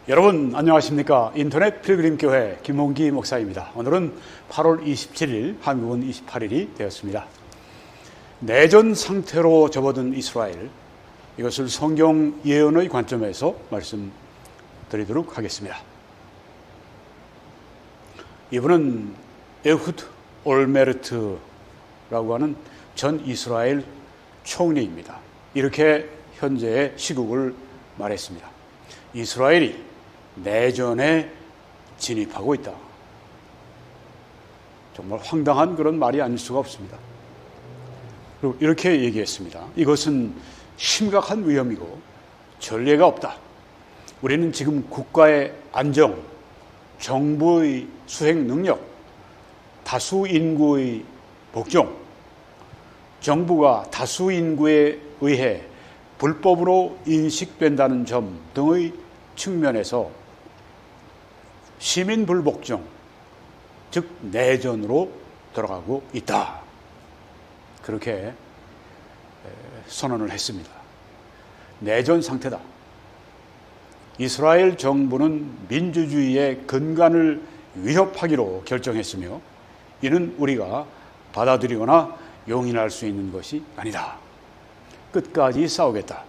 여러분 안녕하십니까? 인터넷 필그림교회 김홍기 목사입니다. 오늘은 8월 27일, 한국은 28일이 되었습니다. 내전 상태로 접어든 이스라엘, 이것을 성경 예언의 관점에서 말씀드리도록 하겠습니다. 이분은 에후드 올메르트라고 하는 전 이스라엘 총리입니다. 이렇게 현재의 시국을 말했습니다. 이스라엘이 내전에 진입하고 있다. 정말 황당한 그런 말이 아닐 수가 없습니다. 그리고 이렇게 얘기했습니다. 이것은 심각한 위험이고 전례가 없다. 우리는 지금 국가의 안정, 정부의 수행 능력, 다수 인구의 복종, 정부가 다수 인구에 의해 불법으로 인식된다는 점 등의 측면에서 시민 불복종, 즉 내전으로 들어가고 있다. 그렇게 선언을 했습니다. 내전 상태다. 이스라엘 정부는 민주주의의 근간을 위협하기로 결정했으며 이는 우리가 받아들이거나 용인할 수 있는 것이 아니다. 끝까지 싸우겠다.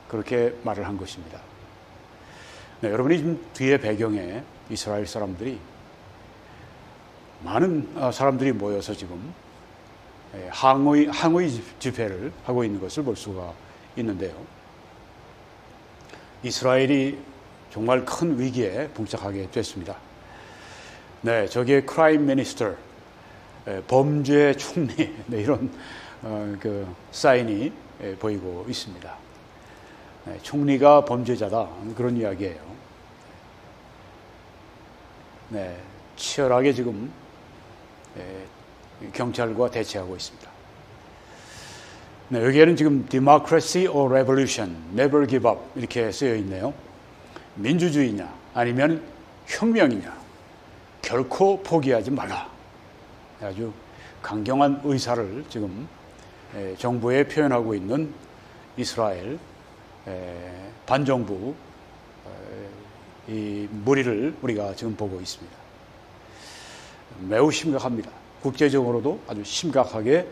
그렇게 말을 한 것입니다. 네, 여러분이 지금 뒤에 배경에 이스라엘 사람들이 많은 사람들이 모여서 지금 항의 집회를 하고 있는 것을 볼 수가 있는데요. 이스라엘이 정말 큰 위기에 봉착하게 됐습니다. 네, 저기에 크라임 미니스터, 범죄 총리, 네, 이런 그 사인이 보이고 있습니다. 네, 총리가 범죄자다, 그런 이야기예요. 네, 치열하게 지금 경찰과 대치하고 있습니다. 네, 여기에는 지금 Democracy or Revolution, Never Give Up 이렇게 쓰여 있네요. 민주주의냐 아니면 혁명이냐, 결코 포기하지 말라. 아주 강경한 의사를 지금 정부에 표현하고 있는 이스라엘 반정부 이 무리를 우리가 지금 보고 있습니다. 매우 심각합니다. 국제적으로도 아주 심각하게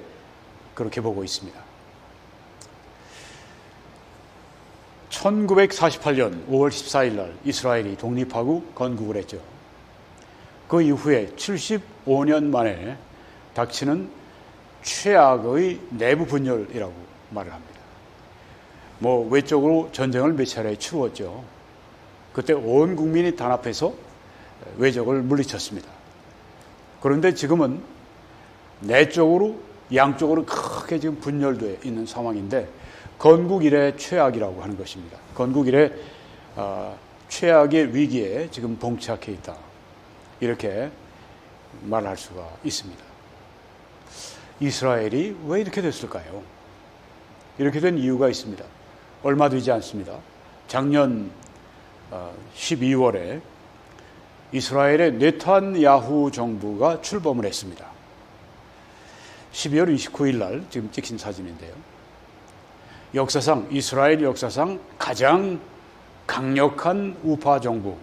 그렇게 보고 있습니다. 1948년 5월 14일 날 이스라엘이 독립하고 건국을 했죠. 그 이후에 75년 만에 닥치는 최악의 내부 분열이라고 말을 합니다. 외적으로 전쟁을 몇 차례 치루었죠. 그때 온 국민이 단합해서 외적을 물리쳤습니다. 그런데 지금은 내적으로 양쪽으로 크게 지금 분열되어 있는 상황인데 건국 이래 최악이라고 하는 것입니다. 건국 이래 최악의 위기에 지금 봉착해 있다. 이렇게 말할 수가 있습니다. 이스라엘이 왜 이렇게 됐을까요? 이렇게 된 이유가 있습니다. 얼마 되지 않습니다. 작년 12월에 이스라엘의 네탄야후 정부가 출범을 했습니다. 12월 29일 날 지금 찍힌 사진인데요. 이스라엘 역사상 가장 강력한 우파 정부.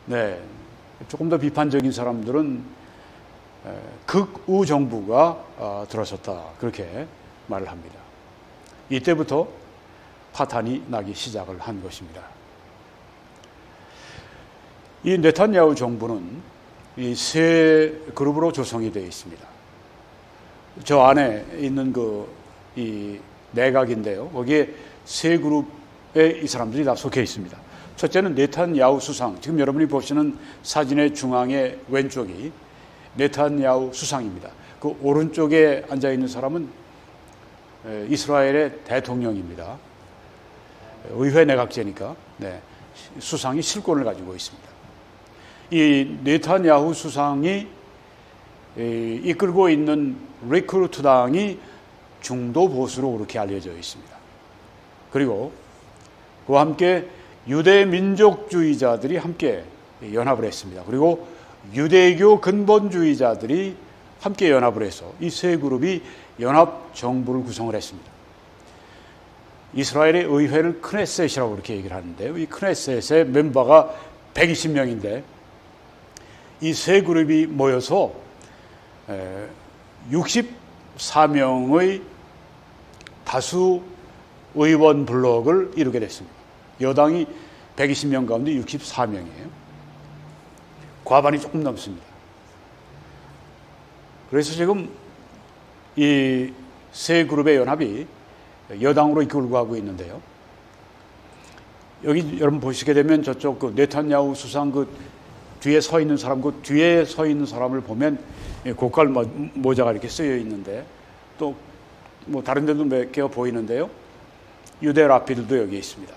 네, 조금 더 비판적인 사람들은 극우 정부가 들어섰다. 그렇게 말을 합니다. 이때부터 파탄이 나기 시작을 한 것입니다. 이 네탄야후 정부는 이 세 그룹으로 조성이 되어 있습니다. 저 안에 있는 이 내각인데요. 거기에 세 그룹의 이 사람들이 다 속해 있습니다. 첫째는 네탄야후 수상. 지금 여러분이 보시는 사진의 중앙의 왼쪽이 네탄야후 수상입니다. 그 오른쪽에 앉아 있는 사람은 이스라엘의 대통령입니다. 의회 내각제니까 네, 수상이 실권을 가지고 있습니다. 이 네탄야후 수상이 이끌고 있는 리크루트 당이 중도 보수로 그렇게 알려져 있습니다. 그리고 그와 함께 유대 민족주의자들이 함께 연합을 했습니다. 그리고 유대교 근본주의자들이 함께 연합을 해서 이 세 그룹이 연합 정부를 구성을 했습니다. 이스라엘의 의회를 크네셋이라고 그렇게 얘기를 하는데요. 이 크네셋의 멤버가 120명인데 이 세 그룹이 모여서 64명의 다수 의원 블록을 이루게 됐습니다. 여당이 120명 가운데 64명이에요. 과반이 조금 넘습니다. 그래서 지금 이 세 그룹의 연합이 여당으로 이끌고 가고 있는데요. 여기 여러분 보시게 되면 저쪽 그 네탄야후 수상 그 뒤에 서 있는 사람, 그 뒤에 서 있는 사람을 보면 고깔 모자가 이렇게 쓰여 있는데 또 뭐 다른 데도 몇 개가 보이는데요. 유대 랍비들도 여기 있습니다.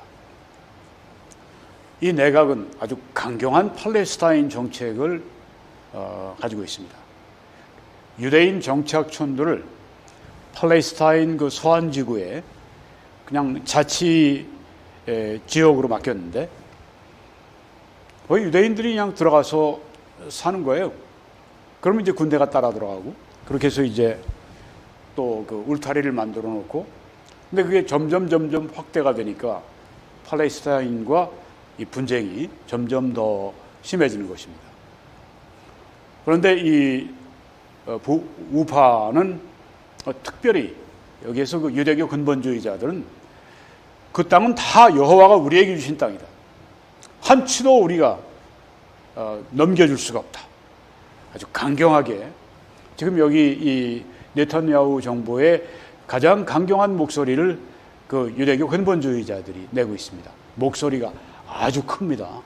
이 내각은 아주 강경한 팔레스타인 정책을 가지고 있습니다. 유대인 정착촌들을 팔레스타인 그 서안 지구에 그냥 자치 지역으로 맡겼는데 거의 유대인들이 그냥 들어가서 사는 거예요. 그러면 이제 군대가 따라 들어가고 그렇게 해서 이제 또 그 울타리를 만들어 놓고 근데 그게 점점 확대가 되니까 팔레스타인과 이 분쟁이 점점 더 심해지는 것입니다. 그런데 이 우파는 특별히 여기에서 그 유대교 근본주의자들은 그 땅은 다 여호와가 우리에게 주신 땅이다. 한 치도 우리가 넘겨줄 수가 없다. 아주 강경하게 지금 여기 이 네탄야후 정부의 가장 강경한 목소리를 그 유대교 근본주의자들이 내고 있습니다. 목소리가 아주 큽니다.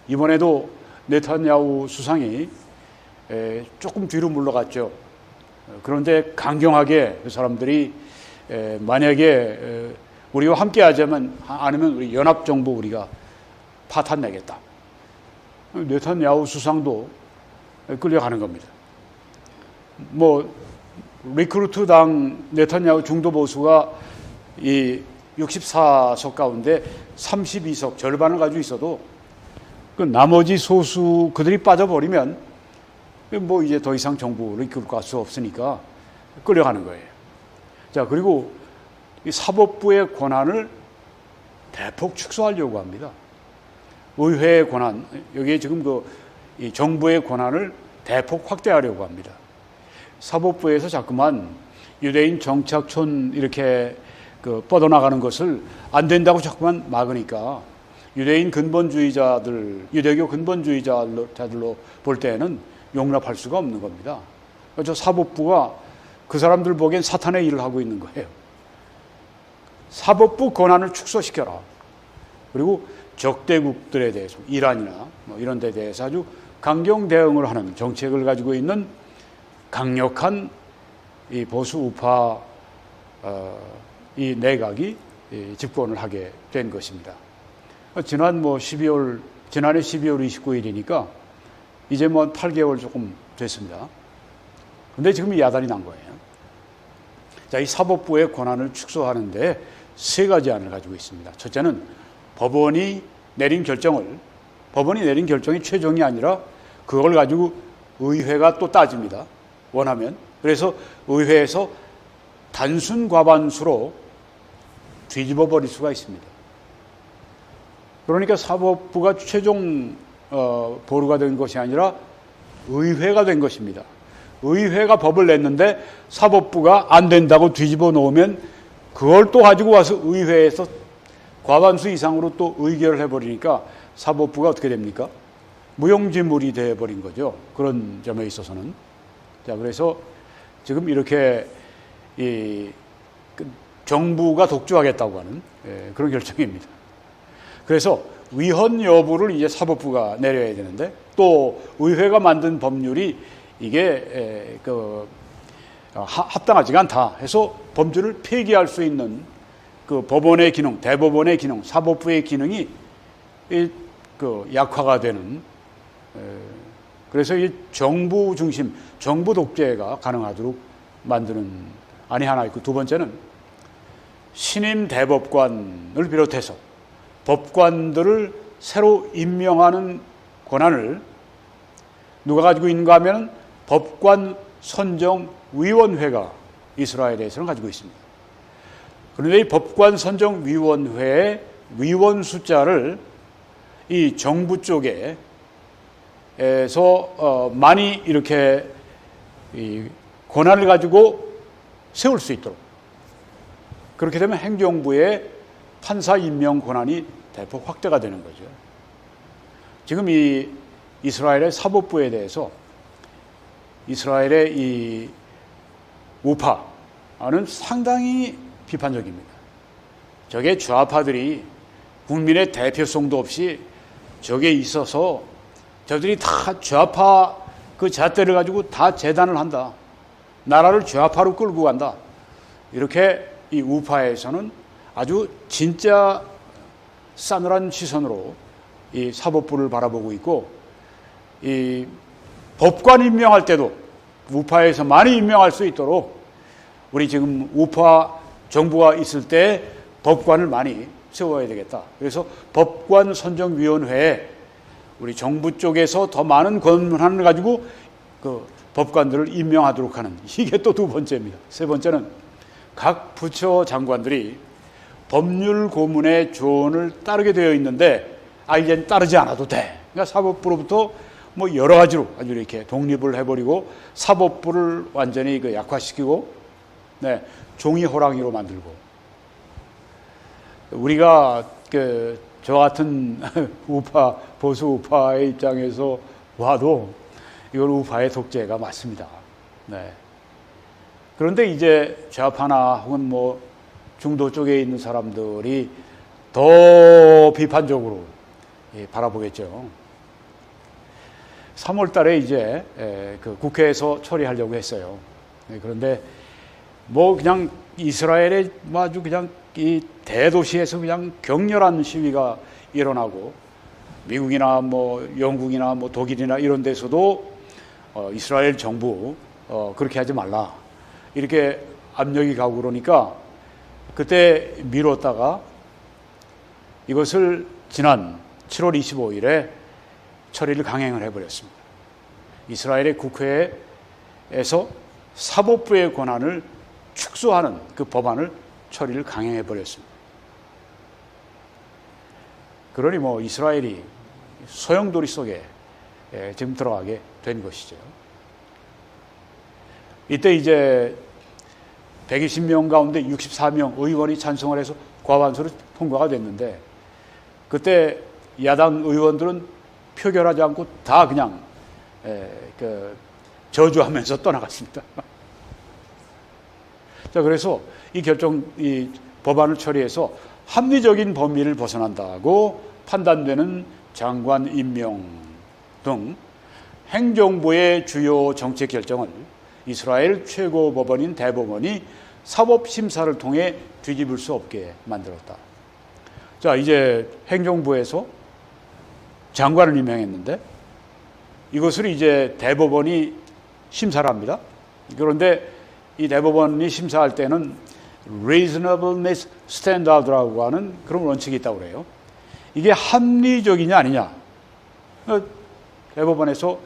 이번에도 네탄야후 수상이 조금 뒤로 물러갔죠. 그런데 강경하게 그 사람들이 만약에 우리와 함께 하자면 아니면 우리 연합정부 우리가 파탄내겠다. 네탄야후 수상도 끌려가는 겁니다. 뭐 리크루트당 네탄야후 중도 보수가 이 64석 가운데 32석 절반을 가지고 있어도 그 나머지 소수 그들이 빠져버리면 뭐 이제 더 이상 정부를 이끌고 갈 수 없으니까 끌려가는 거예요. 자, 그리고 이 사법부의 권한을 대폭 축소하려고 합니다. 의회의 권한, 여기에 지금 이 정부의 권한을 대폭 확대하려고 합니다. 사법부에서 자꾸만 유대인 정착촌 이렇게 뻗어나가는 것을 안 된다고 자꾸만 막으니까 유대인 근본주의자들, 유대교 근본주의자들로 볼 때는 용납할 수가 없는 겁니다. 저 사법부가 그 사람들 보기엔 사탄의 일을 하고 있는 거예요. 사법부 권한을 축소시켜라. 그리고 적대국들에 대해서 이란이나 뭐 이런 데 대해서 아주 강경 대응을 하는 정책을 가지고 있는 강력한 이 보수 우파 이 내각이 집권을 하게 된 것입니다. 지난해 12월 29일이니까 이제 뭐 8개월 조금 됐습니다. 근데 지금 야단이 난 거예요. 자, 이 사법부의 권한을 축소하는데 세 가지 안을 가지고 있습니다. 첫째는 법원이 내린 결정이 최종이 아니라 그걸 가지고 의회가 또 따집니다. 원하면. 그래서 의회에서 단순 과반수로 뒤집어 버릴 수가 있습니다. 그러니까 사법부가 최종 보루가 된 것이 아니라 의회가 된 것입니다. 의회가 법을 냈는데 사법부가 안 된다고 뒤집어 놓으면 그걸 또 가지고 와서 의회에서 과반수 이상으로 또 의결을 해버리니까 사법부가 어떻게 됩니까? 무용지물이 되어버린 거죠. 그런 점에 있어서는. 자, 그래서 지금 이렇게 정부가 독주하겠다고 하는 그런 결정입니다. 그래서 위헌 여부를 이제 사법부가 내려야 되는데 또 의회가 만든 법률이 이게 합당하지가 않다 해서 법률을 폐기할 수 있는 그 법원의 기능, 대법원의 기능, 사법부의 기능이 약화가 되는 그래서 이 정부 중심, 정부 독재가 가능하도록 만드는 안이 하나 있고 두 번째는 신임 대법관을 비롯해서 법관들을 새로 임명하는 권한을 누가 가지고 있는가 하면 법관 선정위원회가 이스라엘에서는 가지고 있습니다. 그런데 이 법관선정위원회의 위원 숫자를 이 정부 쪽에서 많이 이렇게 이 권한을 가지고 세울 수 있도록, 그렇게 되면 행정부의 판사 임명 권한이 대폭 확대가 되는 거죠. 지금 이 이스라엘의 사법부에 대해서 이스라엘의 이 우파는 상당히 비판적입니다. 저게 좌파들이 국민의 대표성도 없이 저게 있어서 저들이 다 좌파 그 잣대를 가지고 다 재단을 한다. 나라를 좌파로 끌고 간다. 이렇게 이 우파에서는 아주 진짜 싸늘한 시선으로 이 사법부를 바라보고 있고, 이 법관 임명할 때도 우파에서 많이 임명할 수 있도록 우리 지금 우파 정부가 있을 때 법관을 많이 세워야 되겠다. 그래서 법관선정위원회에 우리 정부 쪽에서 더 많은 권한을 가지고 그 법관들을 임명하도록 하는, 이게 또 두 번째입니다. 세 번째는 각 부처 장관들이 법률 고문의 조언을 따르게 되어 있는데 이젠 따르지 않아도 돼. 그러니까 사법부로부터 뭐 여러 가지로 아주 이렇게 독립을 해버리고 사법부를 완전히 그 약화시키고, 네, 종이 호랑이로 만들고. 우리가 저 같은 우파, 보수 우파의 입장에서 와도 이건 우파의 독재가 맞습니다. 네. 그런데 이제 좌파나 혹은 뭐 중도 쪽에 있는 사람들이 더 비판적으로 바라보겠죠. 3월 달에 이제 그 국회에서 처리하려고 했어요. 그런데 뭐 그냥 이스라엘의 아주 그냥 이 대도시에서 그냥 격렬한 시위가 일어나고, 미국이나 뭐 영국이나 뭐 독일이나 이런 데서도 이스라엘 정부 그렇게 하지 말라 이렇게 압력이 가고 그러니까 그때 미뤘다가 이것을 지난 7월 25일에 처리를 강행을 해버렸습니다. 이스라엘의 국회에서 사법부의 권한을 축소하는 그 법안을 처리를 강행해버렸습니다. 그러니 뭐 이스라엘이 소용돌이 속에 지금 들어가게 된 것이죠. 이때 이제 120명 가운데 64명 의원이 찬성을 해서 과반수로 통과가 됐는데, 그때 야당 의원들은 표결하지 않고 다 그냥 저주하면서 떠나갔습니다. 자, 그래서 이 법안을 처리해서 합리적인 범위를 벗어난다고 판단되는 장관 임명 등 행정부의 주요 정책 결정을 이스라엘 최고법원인 대법원이 사법심사를 통해 뒤집을 수 없게 만들었다. 자, 이제 행정부에서 장관을 임명했는데 이것을 이제 대법원이 심사를 합니다. 그런데 이 대법원이 심사할 때는 reasonableness standard라고 하는 그런 원칙이 있다고 그래요. 이게 합리적이냐 아니냐. 대법원에서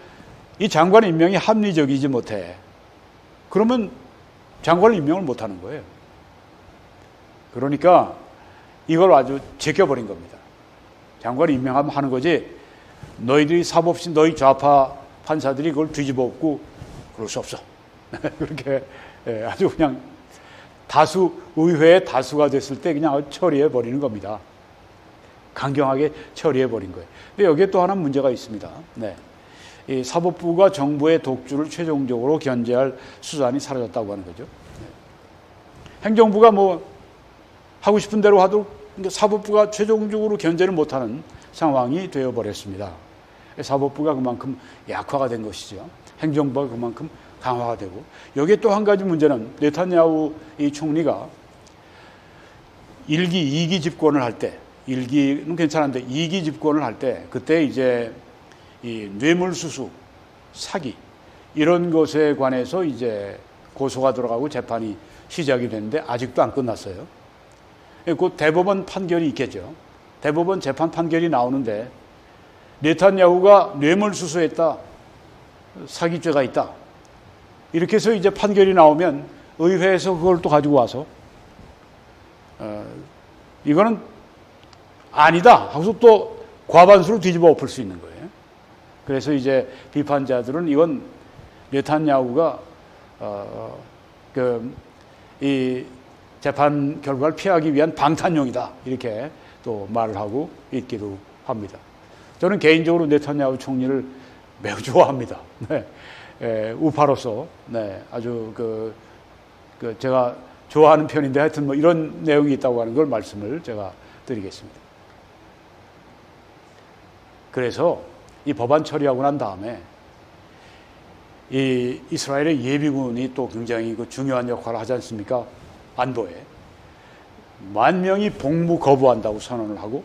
이 장관 임명이 합리적이지 못해. 그러면 장관을 임명을 못하는 거예요. 그러니까 이걸 아주 제껴버린 겁니다. 장관을 임명하면 하는 거지, 너희들이 사법심, 너희 좌파 판사들이 그걸 뒤집어 엎고 그럴 수 없어. 그렇게 아주 그냥 의회의 다수가 됐을 때 그냥 처리해 버리는 겁니다. 강경하게 처리해 버린 거예요. 근데 여기에 또 하나 문제가 있습니다. 네. 이 사법부가 정부의 독주를 최종적으로 견제할 수단이 사라졌다고 하는 거죠. 네. 행정부가 뭐 하고 싶은 대로 하도록 사법부가 최종적으로 견제를 못하는 상황이 되어버렸습니다. 사법부가 그만큼 약화가 된 것이죠. 행정부가 그만큼 강화가 되고, 여기에 또 한 가지 문제는 네타냐후 이 총리가 1기, 2기 집권을 할 때, 1기는 괜찮은데 2기 집권을 할 때, 그때 이제 이 뇌물수수, 사기 이런 것에 관해서 이제 고소가 들어가고 재판이 시작이 됐는데 아직도 안 끝났어요. 곧 대법원 판결이 있겠죠. 대법원 재판 판결이 나오는데 네타냐후가 뇌물수수했다, 사기죄가 있다, 이렇게 해서 이제 판결이 나오면 의회에서 그걸 또 가지고 와서 이거는 아니다 하고서 또 과반수로 뒤집어 엎을 수 있는 거예요. 그래서 이제 비판자들은 이건 네탄야후가 이 재판 결과를 피하기 위한 방탄용이다 이렇게 또 말을 하고 있기도 합니다. 저는 개인적으로 네탄야후 총리를 매우 좋아합니다. 네. 우파로서 네, 아주 제가 좋아하는 편인데 하여튼 뭐 이런 내용이 있다고 하는 걸 말씀을 제가 드리겠습니다. 그래서 이 법안 처리하고 난 다음에 이 이스라엘의 예비군이 또 굉장히 중요한 역할을 하지 않습니까? 안보에. 10,000명이 복무 거부한다고 선언을 하고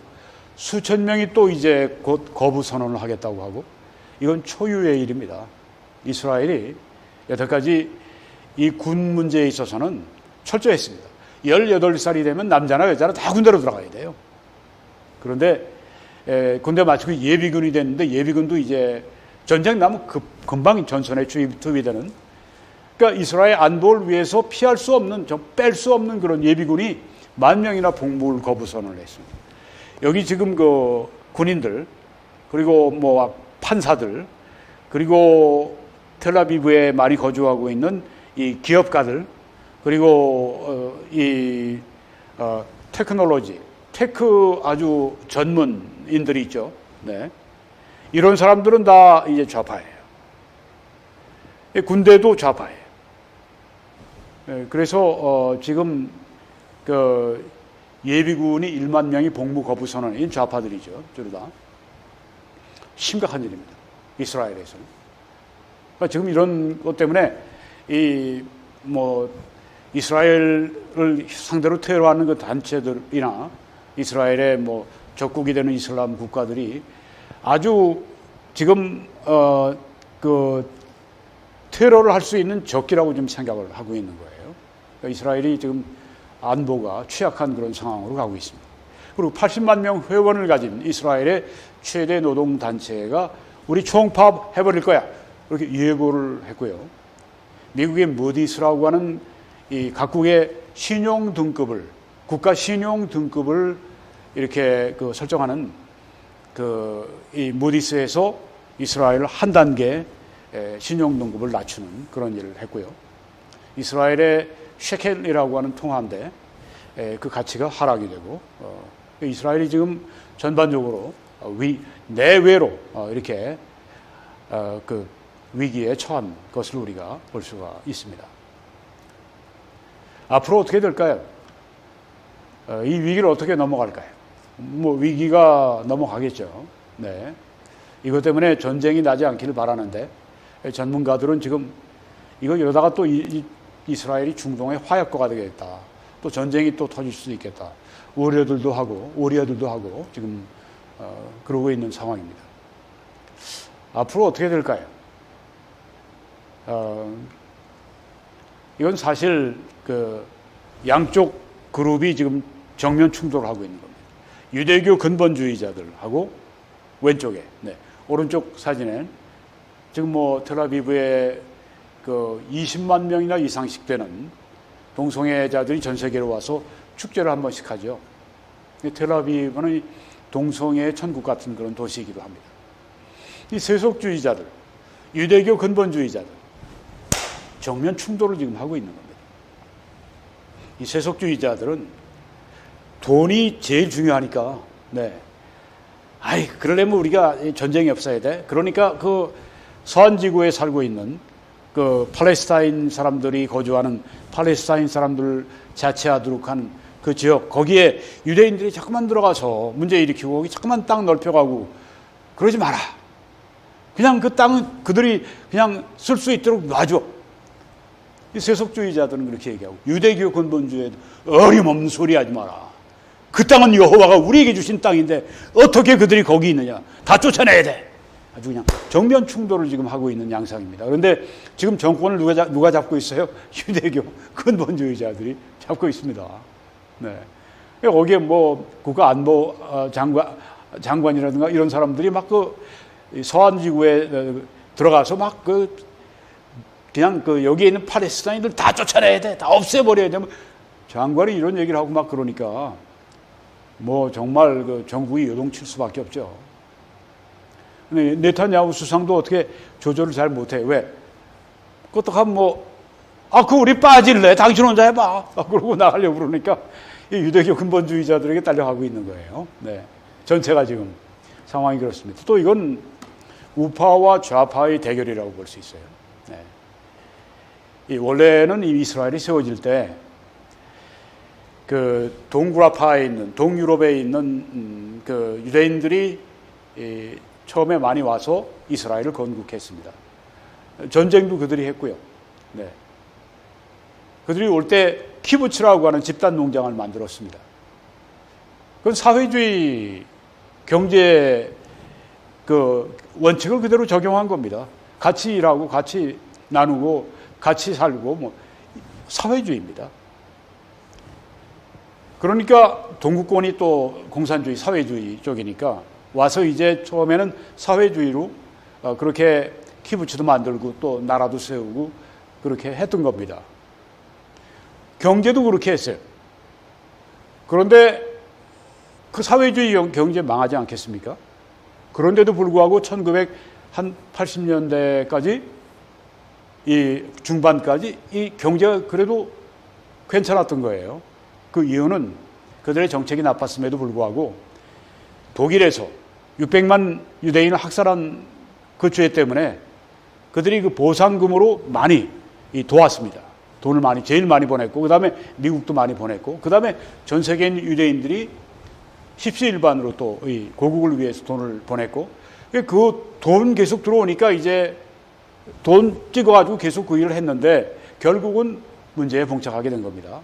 수천 명이 또 이제 곧 거부 선언을 하겠다고 하고 이건 초유의 일입니다. 이스라엘이 여태까지 이 군 문제에 있어서는 철저했습니다. 18살이 되면 남자나 여자나 다 군대로 들어가야 돼요. 그런데 군대 마치고 예비군이 됐는데 예비군도 이제 전쟁 나면 금방 전선에 투입되는 그러니까 이스라엘 안보를 위해서 피할 수 없는 뺄 수 없는 그런 예비군이 10,000명이나 복무를 거부 선언을 했습니다. 여기 지금 군인들 그리고 뭐 판사들 그리고 텔아비브에 많이 거주하고 있는 이 기업가들 그리고 테크놀로지 테크 아주 전문인들이 있죠. 네. 이런 사람들은 다 이제 좌파예요. 군대도 좌파예요. 그래서 지금 예비군이 10,000명이 복무 거부 선언인 좌파들이죠. 주로 다 심각한 일입니다. 이스라엘에서는. 그러니까 지금 이런 것 때문에 이스라엘을 상대로 테러하는 그 단체들이나 이스라엘의 적국이 되는 이슬람 국가들이 아주 지금 테러를 할 수 있는 적기라고 좀 생각을 하고 있는 거예요. 그러니까 이스라엘이 지금 안보가 취약한 그런 상황으로 가고 있습니다. 그리고 80만 명 회원을 가진 이스라엘의 최대 노동단체가 우리 총파업 해버릴 거야. 이렇게 예고를 했고요. 미국의 무디스라고 하는 이 각국의 신용 등급을, 국가 신용 등급을 이렇게 설정하는 이 무디스에서 이스라엘을 한 단계 신용 등급을 낮추는 그런 일을 했고요. 이스라엘의 셰켈이라고 하는 통화인데 그 가치가 하락이 되고 이스라엘이 지금 전반적으로 내외로 이렇게 위기에 처한 것을 우리가 볼 수가 있습니다. 앞으로 어떻게 될까요? 이 위기를 어떻게 넘어갈까요? 위기가 넘어가겠죠. 네. 이것 때문에 전쟁이 나지 않기를 바라는데 전문가들은 지금 이러다가 또 이스라엘이 중동의 화약고가 되겠다. 또 전쟁이 또 터질 수도 있겠다. 우려들도 하고 지금 그러고 있는 상황입니다. 앞으로 어떻게 될까요? 이건 사실 양쪽 그룹이 지금 정면 충돌을 하고 있는 겁니다. 유대교 근본주의자들하고 왼쪽에, 오른쪽 사진에 지금 텔아비브에 20만 명이나 이상씩 되는 동성애자들이 전 세계로 와서 축제를 한 번씩 하죠. 텔아비브는 동성애의 천국 같은 그런 도시이기도 합니다. 이 세속주의자들, 유대교 근본주의자들, 정면 충돌을 지금 하고 있는 겁니다. 이 세속주의자들은 돈이 제일 중요하니까, 그러려면 우리가 전쟁이 없어야 돼. 그러니까 서한지구에 살고 있는 팔레스타인 사람들이 거주하는 팔레스타인 사람들 자치하도록 한 그 지역, 거기에 유대인들이 자꾸만 들어가서 문제 일으키고 거기 자꾸만 땅 넓혀가고 그러지 마라. 그냥 그 땅은 그들이 그냥 쓸 수 있도록 놔줘. 이 세속주의자들은 그렇게 얘기하고 유대교 근본주의에 어림없는 소리 하지 마라. 그 땅은 여호와가 우리에게 주신 땅인데 어떻게 그들이 거기 있느냐. 다 쫓아내야 돼. 아주 그냥 정면 충돌을 지금 하고 있는 양상입니다. 그런데 지금 정권을 누가 잡고 있어요? 유대교 근본주의자들이 잡고 있습니다. 거기에 국가안보 장관이라든가 이런 사람들이 막 서한지구에 들어가서 그냥 여기에 있는 팔레스타인들 다 쫓아내야 돼. 다 없애버려야 돼. 장관이 이런 얘기를 하고 막 그러니까 뭐 정말 그 정국이 요동칠 수밖에 없죠. 근데 네타냐후 수상도 어떻게 조절을 잘 못해. 왜? 어떡하면 그 우리 빠질래? 당신 혼자 해봐. 그러고 나가려고 그러니까 이 유대교 근본주의자들에게 딸려가고 있는 거예요. 네. 전체가 지금 상황이 그렇습니다. 또 이건 우파와 좌파의 대결이라고 볼 수 있어요. 네. 원래는 이 이스라엘이 세워질 때 그 동구라파에 있는, 동유럽에 있는 그 유대인들이 처음에 많이 와서 이스라엘을 건국했습니다. 전쟁도 그들이 했고요. 네. 그들이 올 때 키부츠라고 하는 집단 농장을 만들었습니다. 그건 사회주의 경제 그 원칙을 그대로 적용한 겁니다. 같이 일하고 같이 나누고 같이 살고 사회주의입니다. 그러니까 동구권이 또 공산주의 사회주의 쪽이니까 와서 이제 처음에는 사회주의로 그렇게 키부츠도 만들고 또 나라도 세우고 그렇게 했던 겁니다. 경제도 그렇게 했어요. 그런데 그 사회주의 경제 망하지 않겠습니까? 그런데도 불구하고 1980년대까지 이 중반까지 이 경제가 그래도 괜찮았던 거예요. 그 이유는 그들의 정책이 나빴음에도 불구하고 독일에서 600만 유대인을 학살한 그 죄 때문에 그들이 그 보상금으로 많이 도왔습니다. 돈을 제일 많이 보냈고, 그 다음에 미국도 많이 보냈고, 그 다음에 전 세계인 유대인들이 십시일반으로 또 이 고국을 위해서 돈을 보냈고, 그 돈 계속 들어오니까 이제 돈 찍어가지고 계속 그 일을 했는데 결국은 문제에 봉착하게 된 겁니다.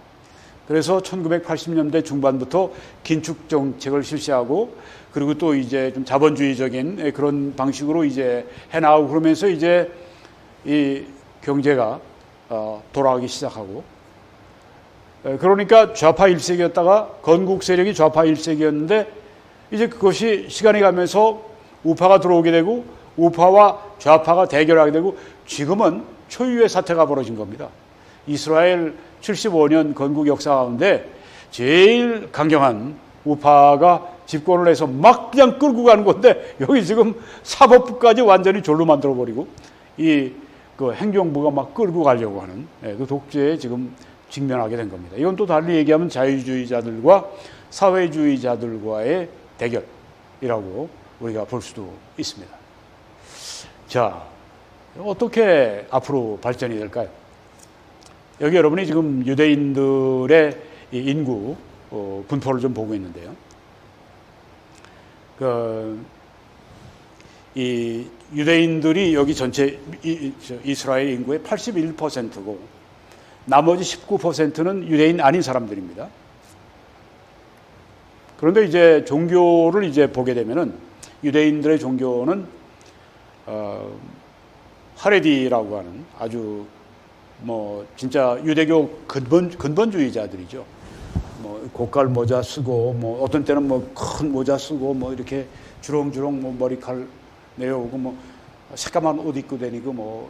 그래서 1980년대 중반부터 긴축 정책을 실시하고, 그리고 또 이제 좀 자본주의적인 그런 방식으로 이제 해나가고 그러면서 이제 이 경제가 돌아가기 시작하고, 그러니까 좌파 일색이었다가 건국 세력이 좌파 일색이었는데 이제 그것이 시간이 가면서 우파가 들어오게 되고 우파와 좌파가 대결하게 되고 지금은 초유의 사태가 벌어진 겁니다. 이스라엘 75년 건국 역사 가운데 제일 강경한 우파가 집권을 해서 막 그냥 끌고 가는 건데 여기 지금 사법부까지 완전히 졸로 만들어버리고 그 행정부가 막 끌고 가려고 하는 그 독재에 지금 직면하게 된 겁니다. 이건 또 달리 얘기하면 자유주의자들과 사회주의자들과의 대결이라고 우리가 볼 수도 있습니다. 자, 어떻게 앞으로 발전이 될까요? 여기 여러분이 지금 유대인들의 인구 분포를 좀 보고 있는데요. 이 유대인들이 여기 전체 이스라엘 인구의 81%고 나머지 19%는 유대인 아닌 사람들입니다. 그런데 이제 종교를 이제 보게 되면은 유대인들의 종교는 하레디라고 하는 아주 진짜 유대교 근본주의자들이죠. 고깔 모자 쓰고 어떤 때는 큰 모자 쓰고 이렇게 주렁주렁 머리칼 내려오고 새까만 옷 입고 다니고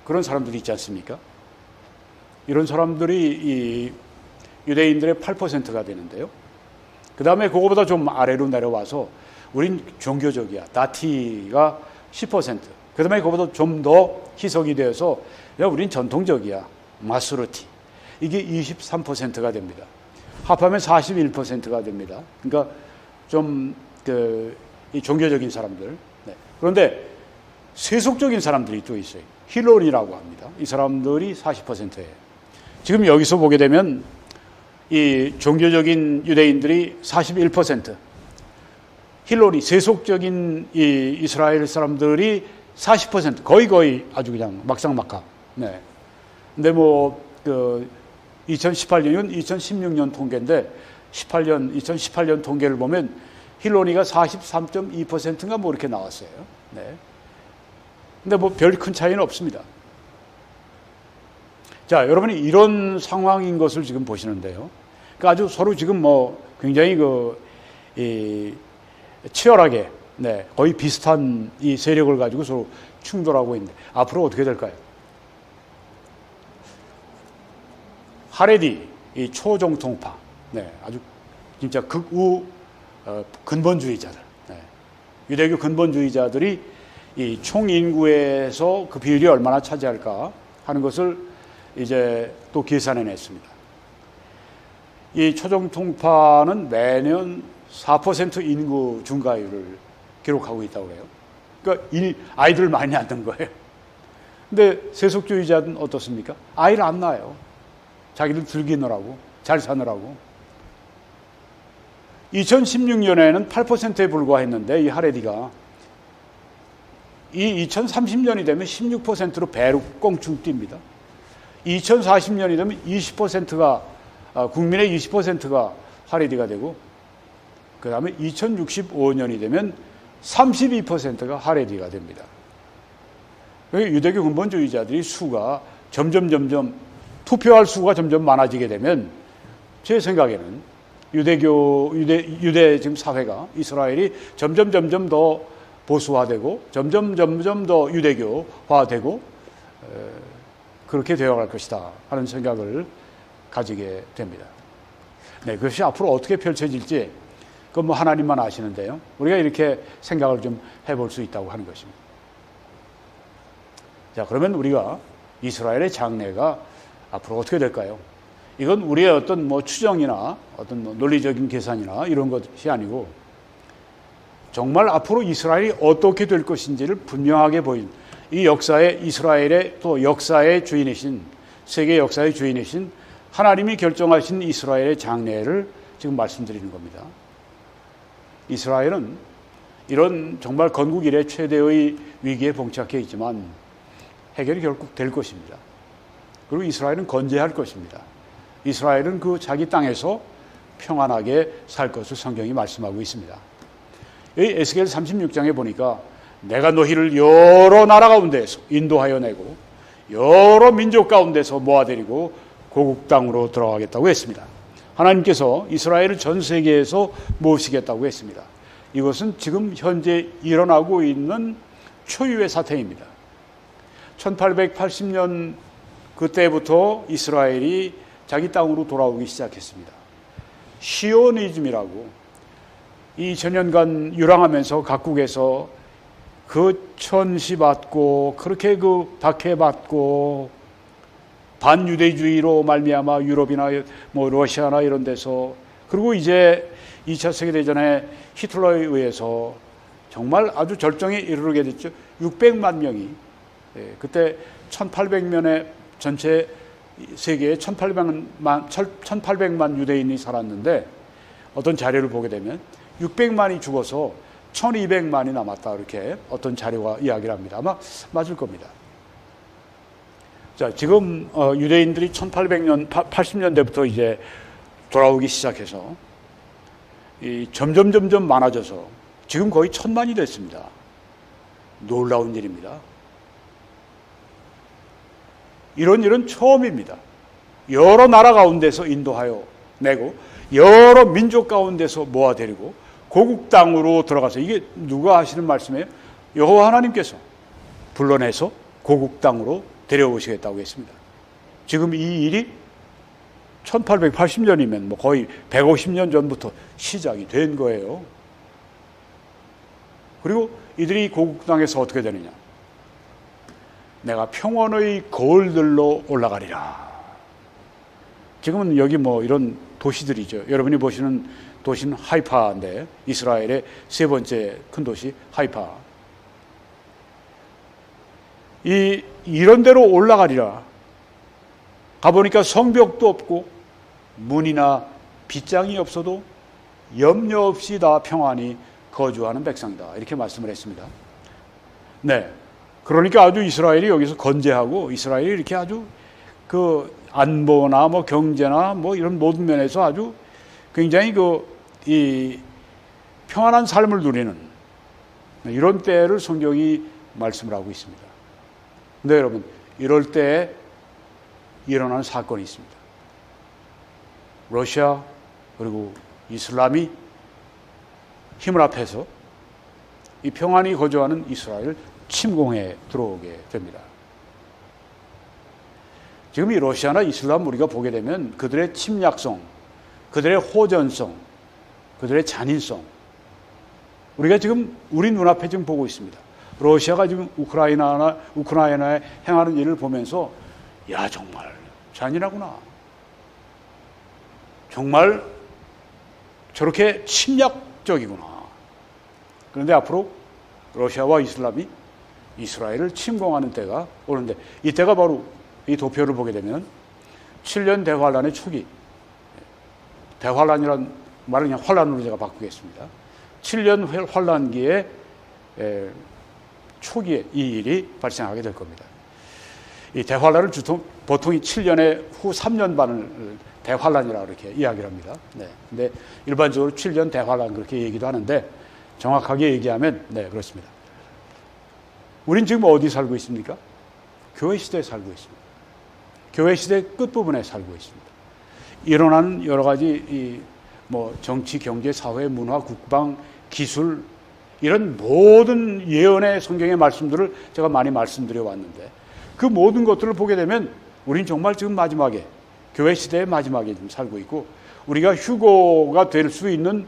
그런 사람들이 있지 않습니까? 이런 사람들이 이 유대인들의 8%가 되는데요. 그 다음에 그거보다 좀 아래로 내려와서 우린 종교적이야. 다티가 10%. 그 다음에 그거보다 좀 더 희석이 되어서 우린 전통적이야. 마수르티. 이게 23%가 됩니다. 합하면 41%가 됩니다. 그러니까 좀 이 종교적인 사람들. 네. 그런데 세속적인 사람들이 또 있어요. 힐론이라고 합니다. 이 사람들이 40%예요. 지금 여기서 보게 되면 이 종교적인 유대인들이 41%, 힐론이 세속적인 이 이스라엘 사람들이 40%, 거의 아주 그냥 막상막하. 네. 근데 2018년이면 2016년 통계인데 2018년 통계를 보면 힐론이가 43.2%인가 이렇게 나왔어요. 네. 근데 별 큰 차이는 없습니다. 자, 여러분이 이런 상황인 것을 지금 보시는데요. 그러니까 아주 서로 지금 굉장히 치열하게, 네, 거의 비슷한 이 세력을 가지고 서로 충돌하고 있는데, 앞으로 어떻게 될까요? 하레디, 이 초정통파, 네, 아주 진짜 극우 근본주의자들, 네, 유대교 근본주의자들이 이 총 인구에서 그 비율이 얼마나 차지할까 하는 것을 이제 또 계산해냈습니다. 이 초정통파는 매년 4% 인구 증가율을 기록하고 있다고 해요. 그러니까 아이들을 많이 낳는 거예요. 근데 세속주의자는 어떻습니까? 아이를 안 낳아요. 자기들 즐기느라고, 잘 사느라고. 2016년에는 8%에 불과했는데 이 하레디가 이 2030년이 되면 16%로 배로 꽁충 뜁니다. 2040년이 되면 20%가 국민의 20%가 하레디가 되고, 그 다음에 2065년이 되면 32%가 하레디가 됩니다. 유대교 근본주의자들이 수가 점점 투표할 수가 점점 많아지게 되면 제 생각에는 유대 지금 사회가 이스라엘이 점점 더 보수화되고 점점 더 유대교화되고 그렇게 되어갈 것이다 하는 생각을 가지게 됩니다. 네, 그것이 앞으로 어떻게 펼쳐질지 그건 뭐 하나님만 아시는데요. 우리가 이렇게 생각을 좀 해볼 수 있다고 하는 것입니다. 자, 그러면 우리가 이스라엘의 장래가 앞으로 어떻게 될까요? 이건 우리의 어떤 뭐 추정이나 어떤 뭐 논리적인 계산이나 이런 것이 아니고 정말 앞으로 이스라엘이 어떻게 될 것인지를 분명하게 보인 이 역사의 이스라엘의 또 역사의 주인이신 세계 역사의 주인이신 하나님이 결정하신 이스라엘의 장래를 지금 말씀드리는 겁니다. 이스라엘은 이런 정말 건국 이래 최대의 위기에 봉착해 있지만 해결이 결국 될 것입니다. 그리고 이스라엘은 건재할 것입니다. 이스라엘은 그 자기 땅에서 평안하게 살 것을 성경이 말씀하고 있습니다. 이 에스겔 36장에 보니까 내가 너희를 여러 나라 가운데서 인도하여 내고 여러 민족 가운데서 모아들이고 고국 땅으로 들어가겠다고 했습니다. 하나님께서 이스라엘을 전 세계에서 모시겠다고 했습니다. 이것은 지금 현재 일어나고 있는 초유의 사태입니다. 1880년 그때부터 이스라엘이 자기 땅으로 돌아오기 시작했습니다. 시오니즘이라고 2000년간 유랑하면서 각국에서 그 천시받고 그렇게 그 박해받고 반유대주의로 말미암아 유럽이나 뭐 러시아나 이런 데서 그리고 이제 2차 세계대전에 히틀러에 의해서 정말 아주 절정에 이르게 됐죠. 600만 명이 그때 1800년에 전체 세계에 1800만 유대인이 살았는데 어떤 자료를 보게 되면 600만이 죽어서 1200만이 남았다 이렇게 어떤 자료가 이야기를 합니다. 아마 맞을 겁니다. 자, 지금 유대인들이 80년대부터 이제 돌아오기 시작해서 점점 많아져서 지금 거의 1000만이 됐습니다. 놀라운 일입니다. 이런 일은 처음입니다. 여러 나라 가운데서 인도하여 내고 여러 민족 가운데서 모아데리고 고국 땅으로 들어가서 이게 누가 하시는 말씀이에요? 여호와 하나님께서 불러내서 고국 땅으로 데려오시겠다고 했습니다. 지금 이 일이 1880년이면 뭐 거의 150년 전부터 시작이 된 거예요. 그리고 이들이 고국 땅에서 어떻게 되느냐? 내가 평원의 거울들로 올라가리라. 지금은 여기 뭐 이런 도시들이죠. 여러분이 보시는 도시는 하이파인데 이스라엘의 세 번째 큰 도시 하이파. 이런 데로 올라가리라. 가보니까 성벽도 없고 문이나 빗장이 없어도 염려 없이 다 평안히 거주하는 백성이다. 이렇게 말씀을 했습니다. 네. 그러니까 아주 이스라엘이 여기서 건재하고 이스라엘이 이렇게 아주 그 안보나 뭐 경제나 뭐 이런 모든 면에서 아주 굉장히 이 평안한 삶을 누리는 이런 때를 성경이 말씀을 하고 있습니다. 근데 여러분, 이럴 때 일어나는 사건이 있습니다. 러시아 그리고 이슬람이 힘을 합해서 이 평안히 거주하는 이스라엘을 침공해 들어오게 됩니다. 지금 이 러시아나 이슬람 우리가 보게 되면 그들의 침략성, 그들의 호전성, 그들의 잔인성, 우리가 지금 우리 눈앞에 지금 보고 있습니다. 러시아가 지금 우크라이나에 행하는 일을 보면서 야, 정말 잔인하구나. 정말 저렇게 침략적이구나. 그런데 앞으로 러시아와 이슬람이 이스라엘을 침공하는 때가 오는데, 이때가 바로 이 도표를 보게 되면 7년 대환란의 초기, 대환란이란 말을 그냥 환란으로 제가 바꾸겠습니다. 7년 환란기의 초기에 이 일이 발생하게 될 겁니다. 이 대환란을 보통 이 7년의 후 3년 반을 대환란이라고 이렇게 이야기를 합니다. 네. 근데 일반적으로 7년 대환란 그렇게 얘기도 하는데, 정확하게 얘기하면 그렇습니다. 우린 지금 어디 살고 있습니까? 교회 시대에 살고 있습니다. 교회 시대 끝부분에 살고 있습니다. 일어나는 여러 가지 정치, 경제, 사회, 문화, 국방, 기술, 이런 모든 예언의 성경의 말씀들을 제가 많이 말씀드려 왔는데, 그 모든 것들을 보게 되면 우린 정말 지금 마지막에, 교회 시대의 마지막에 지금 살고 있고, 우리가 휴거가 될 수 있는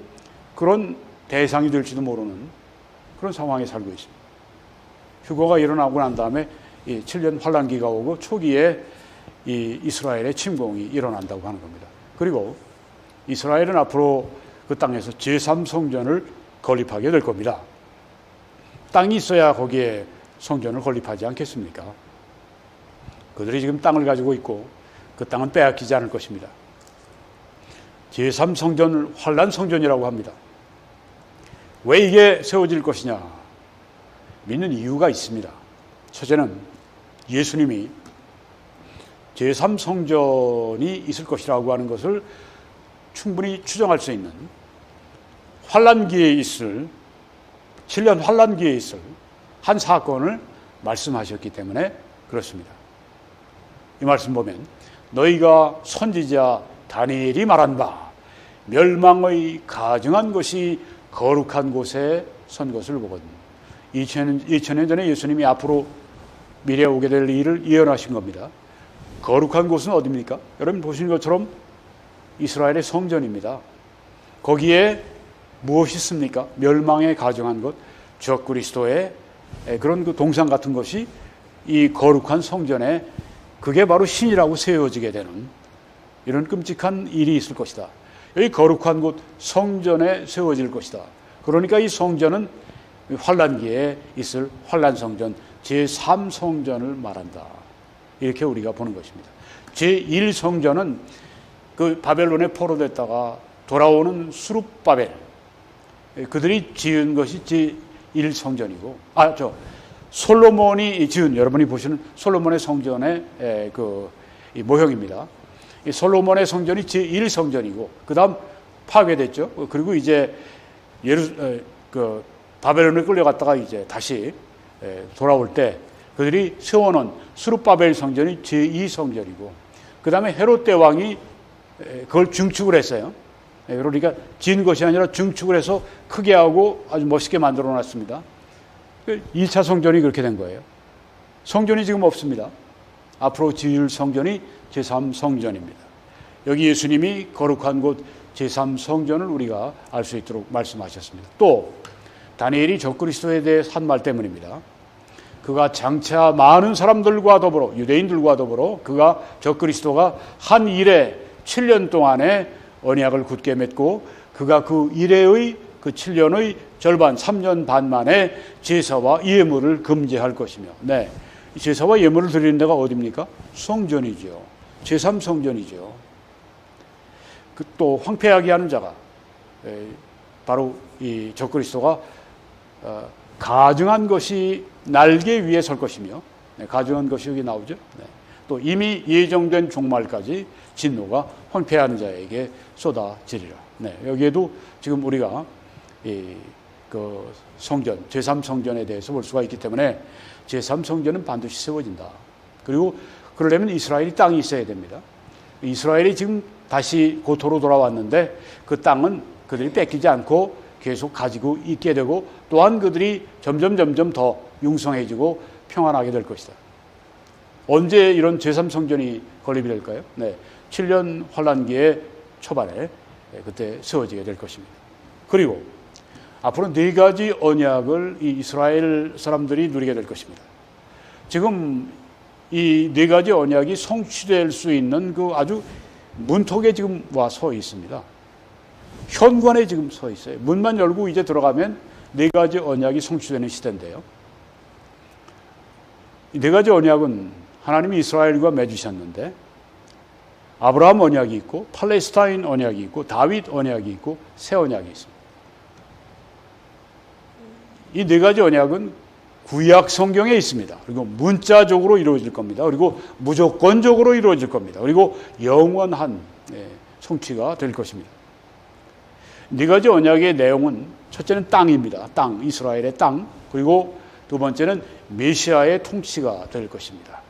그런 대상이 될지도 모르는 그런 상황에 살고 있습니다. 휴거가 일어나고 난 다음에 이 7년 환란기가 오고 초기에 이 이스라엘의 침공이 일어난다고 하는 겁니다. 그리고 이스라엘은 앞으로 그 땅에서 제3성전을 건립하게 될 겁니다. 땅이 있어야 거기에 성전을 건립하지 않겠습니까? 그들이 지금 땅을 가지고 있고 그 땅은 빼앗기지 않을 것입니다. 제3성전을 환란성전이라고 합니다. 왜 이게 세워질 것이냐? 믿는 이유가 있습니다. 첫째는 예수님이 제3성전이 있을 것이라고 하는 것을 충분히 추정할 수 있는, 환란기에 있을, 7년 환란기에 있을 한 사건을 말씀하셨기 때문에 그렇습니다. 이 말씀 보면 너희가 선지자 다니엘이 말한 바 멸망의 가증한 것이 거룩한 곳에 선 것을 보거든. 2000년 전에 예수님이 앞으로 미래에 오게 될 일을 예언하신 겁니다. 거룩한 곳은 어디입니까? 여러분 보시는 것처럼 이스라엘의 성전입니다. 거기에 무엇이 있습니까? 멸망에 가증한 것, 적그리스도의 그런 그 동상 같은 것이 이 거룩한 성전에, 그게 바로 신이라고 세워지게 되는 이런 끔찍한 일이 있을 것이다. 여기 거룩한 곳 성전에 세워질 것이다. 그러니까 이 성전은 환란기에 있을 환란성전, 제3성전을 말한다. 이렇게 우리가 보는 것입니다. 제1성전은 그 바벨론에 포로됐다가 돌아오는 수룹바벨, 그들이 지은 것이 제1성전이고, 솔로몬이 지은, 여러분이 보시는 솔로몬의 성전의 이 모형입니다. 이 솔로몬의 성전이 제1성전이고, 그 다음 파괴됐죠. 그리고 이제 바벨론에 끌려갔다가 이제 다시 돌아올 때 그들이 세워놓은 수룹바벨 성전이 제2성전이고, 그 다음에 헤롯 대왕이 그걸 증축을 했어요. 그러니까 지은 것이 아니라 증축을 해서 크게 하고 아주 멋있게 만들어 놨습니다. 1차 성전이 그렇게 된 거예요. 성전이 지금 없습니다. 앞으로 지을 성전이 제3성전입니다. 여기 예수님이 거룩한 곳 제3성전을 우리가 알 수 있도록 말씀하셨습니다. 또 다니엘이 적그리스도에 대해 한 말 때문입니다. 그가 장차 많은 사람들과 더불어, 유대인들과 더불어 그가 적그리스도가 한 일에 7년 동안에 언약을 굳게 맺고, 그가 그 일회의 그 7년의 절반 3년 반 만에 제사와 예물을 금지할 것이며, 제사와 예물을 드리는 데가 어디입니까? 성전이죠. 제3성전이죠. 또 황폐하게 하는 자가 바로 이 적그리스도가 가증한 것이 날개 위에 설 것이며, 가증한 것이 여기 나오죠. 또 이미 예정된 종말까지 진노가 황폐하는 자에게 쏟아지리라. 여기에도 지금 우리가 그 성전, 제3성전에 대해서 볼 수가 있기 때문에 제3성전은 반드시 세워진다. 그리고 그러려면 이스라엘이 땅이 있어야 됩니다. 이스라엘이 지금 다시 고토로 돌아왔는데 그 땅은 그들이 뺏기지 않고 계속 가지고 있게 되고, 또한 그들이 점점 더 융성해지고 평안하게 될 것이다. 언제 이런 제3성전이 건립이 될까요? 네, 7년 환란기의 초반에 그때 세워지게 될 것입니다. 그리고 앞으로 4가지 언약을 이 이스라엘 사람들이 누리게 될 것입니다. 지금 이 4가지 언약이 성취될 수 있는 그 아주 문턱에 지금 와 서 있습니다. 현관에 지금 서 있어요. 문만 열고 이제 들어가면 4가지 언약이 성취되는 시대인데요. 이 4가지 언약은 하나님이 이스라엘과 맺으셨는데 아브라함 언약이 있고 팔레스타인 언약이 있고 다윗 언약이 있고 새 언약이 있습니다. 이 4가지 언약은 구약 성경에 있습니다. 그리고 문자적으로 이루어질 겁니다. 그리고 무조건적으로 이루어질 겁니다. 그리고 영원한 성취가 될 것입니다. 4가지 언약의 내용은 첫째는 땅입니다. 땅, 이스라엘의 땅. 그리고 두 번째는 메시아의 통치가 될 것입니다.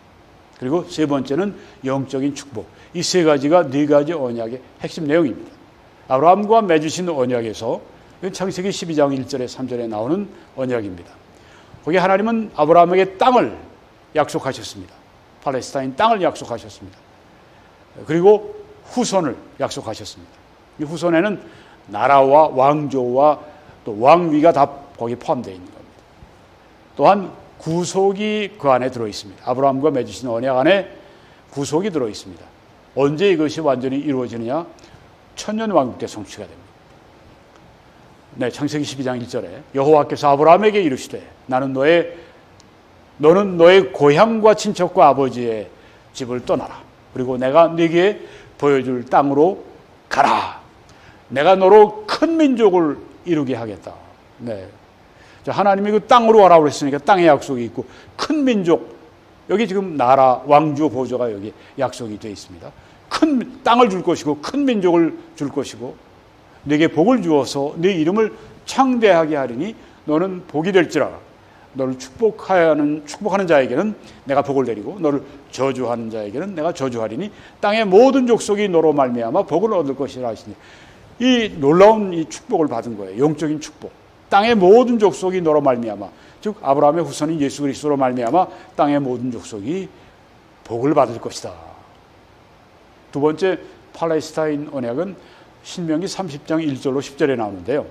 그리고 세 번째는 영적인 축복. 이 3가지가 4가지 언약의 핵심 내용입니다. 아브라함과 맺으신 언약에서 창세기 12장 1절에 3절에 나오는 언약입니다. 거기 하나님은 아브라함에게 땅을 약속하셨습니다. 팔레스타인 땅을 약속하셨습니다. 그리고 후손을 약속하셨습니다. 이 후손에는 나라와 왕조와 또 왕위가 다 거기 포함되어 있는 겁니다. 또한 구속이 그 안에 들어 있습니다. 아브라함과 맺으신 언약 안에 구속이 들어 있습니다. 언제 이것이 완전히 이루어지느냐? 천년왕국 때 성취가 됩니다. 네, 창세기 12장 1절에 여호와께서 아브라함에게 이르시되 너는 너의 고향과 친척과 아버지의 집을 떠나라. 그리고 내가 네게 보여줄 땅으로 가라. 내가 너로 큰 민족을 이루게 하겠다. 네. 하나님이 그 땅으로 가라고 했으니까 땅의 약속이 있고 큰 민족, 여기 지금 나라, 왕조, 보조가 여기 약속이 되어 있습니다. 큰 땅을 줄 것이고 큰 민족을 줄 것이고 네게 복을 주어서 네 이름을 창대하게 하리니 너는 복이 될지라. 너를 축복하는 자에게는 내가 복을 내리고 너를 저주하는 자에게는 내가 저주하리니 땅의 모든 족속이 너로 말미암아 복을 얻을 것이라 하시니, 이 놀라운 이 축복을 받은 거예요. 영적인 축복. 땅의 모든 족속이 너로 말미암아, 즉 아브라함의 후손인 예수 그리스도로 말미암아 땅의 모든 족속이 복을 받을 것이다. 두 번째 팔레스타인 언약은 신명기 30장 1절로 10절에 나오는데요.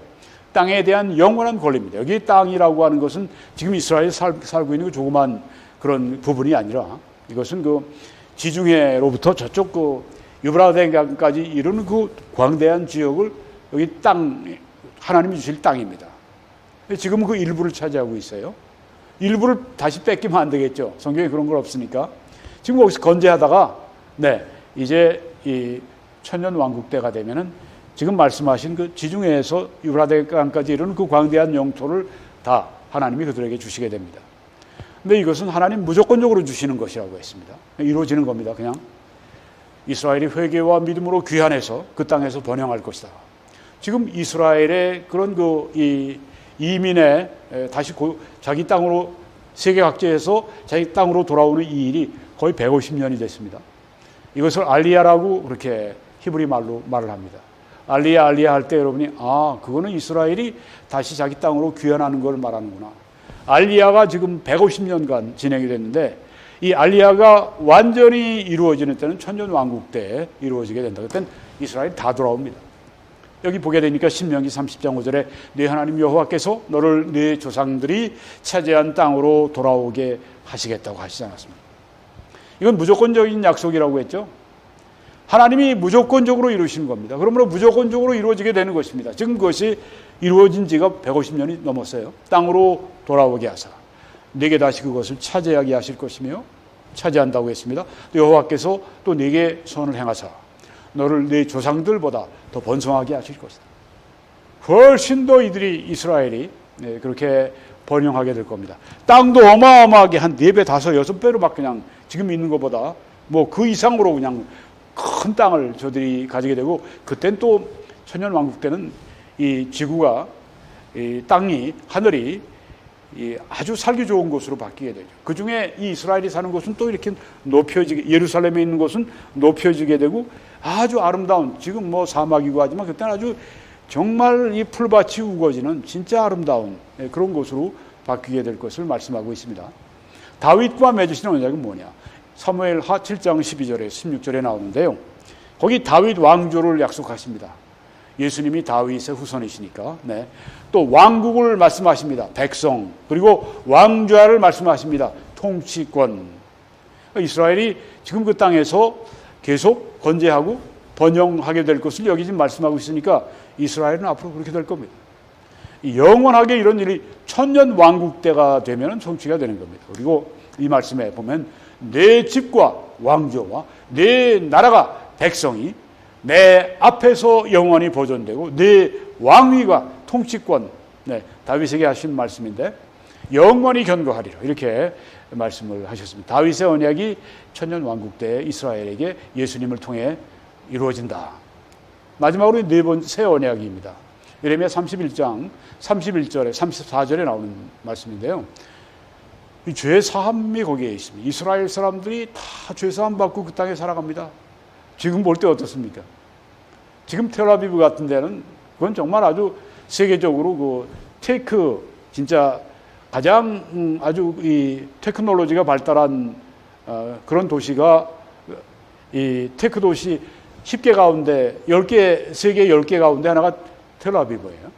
땅에 대한 영원한 권리입니다. 여기 땅이라고 하는 것은 지금 이스라엘이 살고 있는 그 조그만 그런 부분이 아니라 이것은 그 지중해로부터 저쪽 그 유브라데강까지 이르는 그 광대한 지역을 여기 땅, 하나님이 주실 땅입니다. 지금 그 일부를 차지하고 있어요. 일부를 다시 뺏기면 안 되겠죠. 성경에 그런 걸 없으니까. 지금 거기서 건재하다가 이제 이 천년 왕국 때가 되면은 지금 말씀하신 그 지중해에서 유브라데강까지 이르는 그 광대한 영토를 다 하나님이 그들에게 주시게 됩니다. 근데 이것은 하나님 무조건적으로 주시는 것이라고 했습니다. 이루어지는 겁니다. 그냥 이스라엘이 회개와 믿음으로 귀환해서 그 땅에서 번영할 것이다. 지금 이스라엘의 그런 그 이민에 다시 자기 땅으로 세계 각지에서 자기 땅으로 돌아오는 이 일이 거의 150년이 됐습니다. 이것을 알리야라고 그렇게 히브리 말로 말을 합니다. 알리야 할 때 여러분이 그거는 이스라엘이 다시 자기 땅으로 귀환하는 걸 말하는구나. 알리야가 지금 150년간 진행이 됐는데 이 알리야가 완전히 이루어지는 때는 천년 왕국 때 이루어지게 된다. 그때는 이스라엘이 다 돌아옵니다. 여기 보게 되니까 신명기 30장 5절에 네 하나님 여호와께서 너를 네 조상들이 차지한 땅으로 돌아오게 하시겠다고 하시지 않았습니까? 이건 무조건적인 약속이라고 했죠. 하나님이 무조건적으로 이루시는 겁니다. 그러므로 무조건적으로 이루어지게 되는 것입니다. 지금 그것이 이루어진 지가 150년이 넘었어요. 땅으로 돌아오게 하사 네게 다시 그것을 차지하게 하실 것이며, 차지한다고 했습니다. 여호와께서 또 네게 선을 행하사 너를 네 조상들보다 더 번성하게 하실 것이다. 훨씬 더 이스라엘이 그렇게 번영하게 될 겁니다. 땅도 어마어마하게 한 4배, 5, 6배로 막 그냥 지금 있는 것보다 뭐 그 이상으로 그냥 큰 땅을 저들이 가지게 되고, 그땐 또 천년 왕국 때는 이 지구가, 이 땅이, 하늘이 아주 살기 좋은 곳으로 바뀌게 되죠. 그 중에 이 이스라엘이 사는 곳은 또 이렇게 높여지게, 예루살렘에 있는 곳은 높여지게 되고 아주 아름다운, 지금 뭐 사막이고 하지만 그때는 아주 정말 이 풀밭이 우거지는 진짜 아름다운 그런 곳으로 바뀌게 될 것을 말씀하고 있습니다. 다윗과 맺으시는 언약은 뭐냐? 사무엘하 7장 12절에 16절에 나오는데요. 거기 다윗 왕조를 약속하십니다. 예수님이 다윗의 후손이시니까. 네. 또 왕국을 말씀하십니다. 백성. 그리고 왕좌를 말씀하십니다. 통치권. 이스라엘이 지금 그 땅에서 계속 건재하고 번영하게 될 것을 여기 지금 말씀하고 있으니까 이스라엘은 앞으로 그렇게 될 겁니다. 영원하게 이런 일이 천년 왕국 때가 되면 성취가 되는 겁니다. 그리고 이 말씀에 보면 내 집과 왕조와 내 나라가 백성이 내 앞에서 영원히 보존되고 내 왕위가 통치권, 네, 다윗에게 하신 말씀인데 영원히 견고하리라 이렇게 말씀을 하셨습니다. 다윗의 언약이 천년 왕국 때 이스라엘에게 예수님을 통해 이루어진다. 마지막으로 네 번째 언약입니다. 예레미야 31장 31절에 34절에 나오는 말씀인데요. 이 죄 사함이 거기에 있습니다. 이스라엘 사람들이 다 죄 사함 받고 그 땅에 살아갑니다. 지금 볼 때 어떻습니까? 지금 텔아비브 같은 데는 그건 정말 아주 세계적으로 그 테크 진짜 가장 아주 이 테크놀로지가 발달한 그런 도시가 이 테크 도시 10개 가운데 10개, 세계 10개 가운데 하나가 텔아비브예요.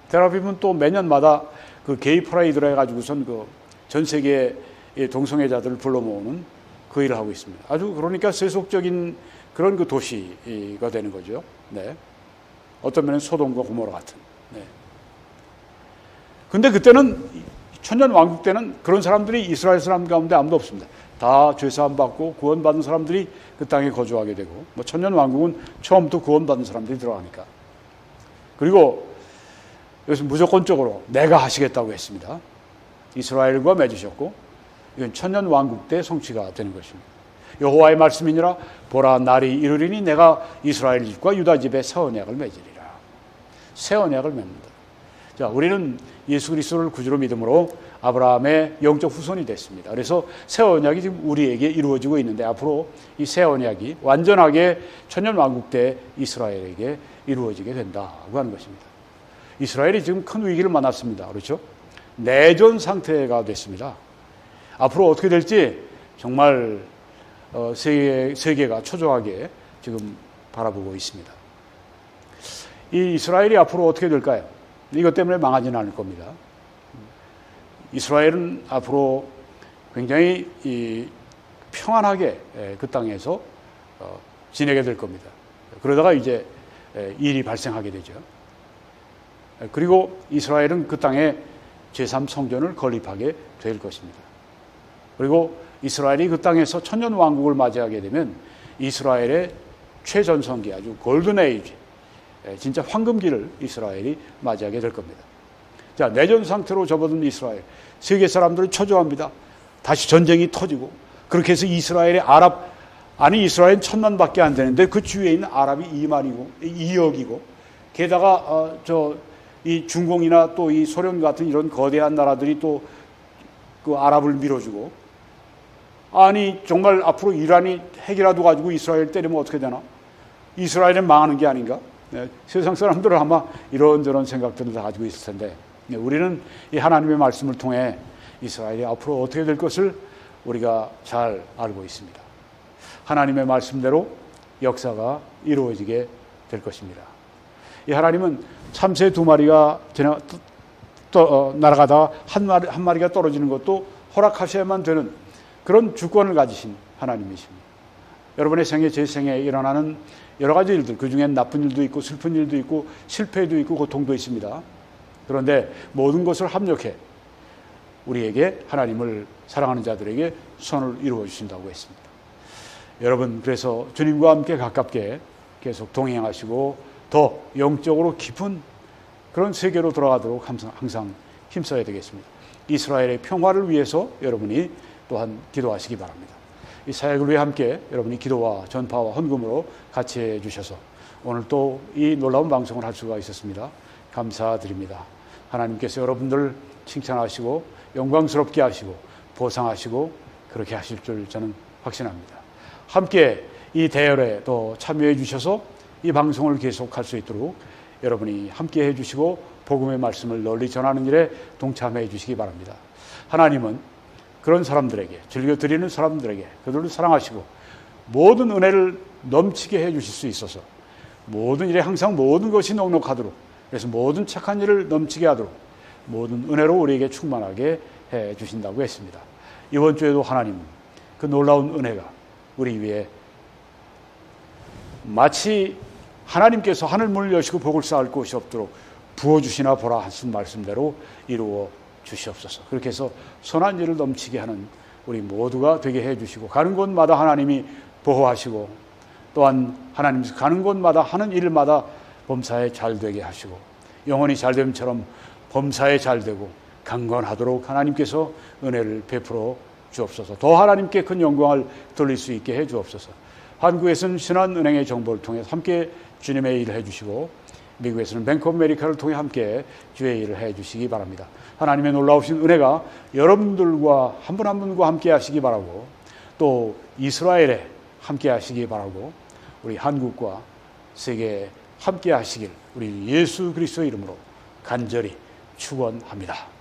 텔아비브는 또 매년마다 그 게이 프라이드라 해가지고선 그 전 세계 동성애자들을 불러 모으는 그 일을 하고 있습니다. 아주 그러니까 세속적인 그런 그 도시가 되는 거죠. 네. 어떤 면은 소돔과 고모라 같은. 네. 근데 그때는 천년 왕국 때는 그런 사람들이 이스라엘 사람 가운데 아무도 없습니다. 다 죄사함 받고 구원받은 사람들이 그 땅에 거주하게 되고, 뭐 천년 왕국은 처음부터 구원받은 사람들이 들어가니까. 그리고 여기서 무조건적으로 내가 하시겠다고 했습니다. 이스라엘과 맺으셨고, 이건 천년 왕국 때 성취가 되는 것입니다. 여호와의 말씀이니라 보라 날이 이르리니 내가 이스라엘 집과 유다 집에 새 언약을 맺으리라. 새 언약을 맺는다. 자, 우리는 예수 그리스도를 구주로 믿음으로 아브라함의 영적 후손이 됐습니다. 그래서 새 언약이 지금 우리에게 이루어지고 있는데 앞으로 이 새 언약이 완전하게 천년 왕국 때 이스라엘에게 이루어지게 된다고 하는 것입니다. 이스라엘이 지금 큰 위기를 만났습니다. 그렇죠? 내전 상태가 됐습니다. 앞으로 어떻게 될지 정말 세계가 초조하게 지금 바라보고 있습니다. 이 이스라엘이 앞으로 어떻게 될까요? 이것 때문에 망하지는 않을 겁니다. 이스라엘은 앞으로 굉장히 평안하게 그 땅에서 지내게 될 겁니다. 그러다가 이제 일이 발생하게 되죠. 그리고 이스라엘은 그 땅에 제3성전을 건립하게 될 것입니다. 그리고 이스라엘이 그 땅에서 천년 왕국을 맞이하게 되면 이스라엘의 최전성기 아주 골든 에이지, 진짜 황금기를 이스라엘이 맞이하게 될 겁니다. 자, 내전 상태로 접어든 이스라엘, 세계 사람들은 초조합니다. 다시 전쟁이 터지고 그렇게 해서 이스라엘의 이스라엘은 1000만밖에 안 되는데 그 주위에 있는 아랍이 2억이고 게다가 이 중공이나 또 이 소련 같은 이런 거대한 나라들이 또 그 아랍을 밀어주고, 아니 정말 앞으로 이란이 핵이라도 가지고 이스라엘 때리면 어떻게 되나? 이스라엘은 망하는 게 아닌가? 네, 세상 사람들은 아마 이런저런 생각들을 다 가지고 있을 텐데, 네, 우리는 이 하나님의 말씀을 통해 이스라엘이 앞으로 어떻게 될 것을 우리가 잘 알고 있습니다. 하나님의 말씀대로 역사가 이루어지게 될 것입니다. 이 하나님은 참새 2마리가 날아가다가 한 마리가 떨어지는 것도 허락하셔야만 되는 그런 주권을 가지신 하나님이십니다. 여러분의 생애, 제 생애에 일어나는 여러 가지 일들, 그 중엔 나쁜 일도 있고 슬픈 일도 있고 실패도 있고 고통도 있습니다. 그런데 모든 것을 합력해 우리에게 하나님을 사랑하는 자들에게 선을 이루어 주신다고 했습니다. 여러분, 그래서 주님과 함께 가깝게 계속 동행하시고 더 영적으로 깊은 그런 세계로 돌아가도록 항상 힘써야 되겠습니다. 이스라엘의 평화를 위해서 여러분이 또한 기도하시기 바랍니다. 이 사역을 위해 함께 여러분이 기도와 전파와 헌금으로 같이 해주셔서 오늘 또 이 놀라운 방송을 할 수가 있었습니다. 감사드립니다. 하나님께서 여러분들 칭찬하시고 영광스럽게 하시고 보상하시고 그렇게 하실 줄 저는 확신합니다. 함께 이 대열에 또 참여해 주셔서 이 방송을 계속할 수 있도록 여러분이 함께 해주시고 복음의 말씀을 널리 전하는 일에 동참해 주시기 바랍니다. 하나님은 그런 사람들에게, 즐겨드리는 사람들에게 그들을 사랑하시고 모든 은혜를 넘치게 해주실 수 있어서 모든 일에 항상 모든 것이 넉넉하도록, 그래서 모든 착한 일을 넘치게 하도록 모든 은혜로 우리에게 충만하게 해주신다고 했습니다. 이번 주에도 하나님 그 놀라운 은혜가 우리 위에 마치 하나님께서 하늘문을 여시고 복을 쌓을 곳이 없도록 부어주시나 보라 하신 말씀대로 이루어 주시옵소서. 그렇게 해서 선한 일을 넘치게 하는 우리 모두가 되게 해주시고, 가는 곳마다 하나님이 보호하시고, 또한 하나님께서 가는 곳마다 하는 일마다 범사에 잘 되게 하시고, 영혼이 잘됨처럼 범사에 잘 되고 강건하도록 하나님께서 은혜를 베풀어 주옵소서. 더 하나님께 큰 영광을 돌릴 수 있게 해 주옵소서. 한국에서는 신한은행의 정보를 통해 함께 주님의 일을 해주시고, 미국에서는 뱅크 오브 아메리카를 통해 함께 주의 일을 해주시기 바랍니다. 하나님의 놀라우신 은혜가 여러분들과 한 분 한 분과 함께 하시기 바라고, 또 이스라엘에 함께 하시기 바라고, 우리 한국과 세계에 함께 하시길 우리 예수 그리스도의 이름으로 간절히 축원합니다.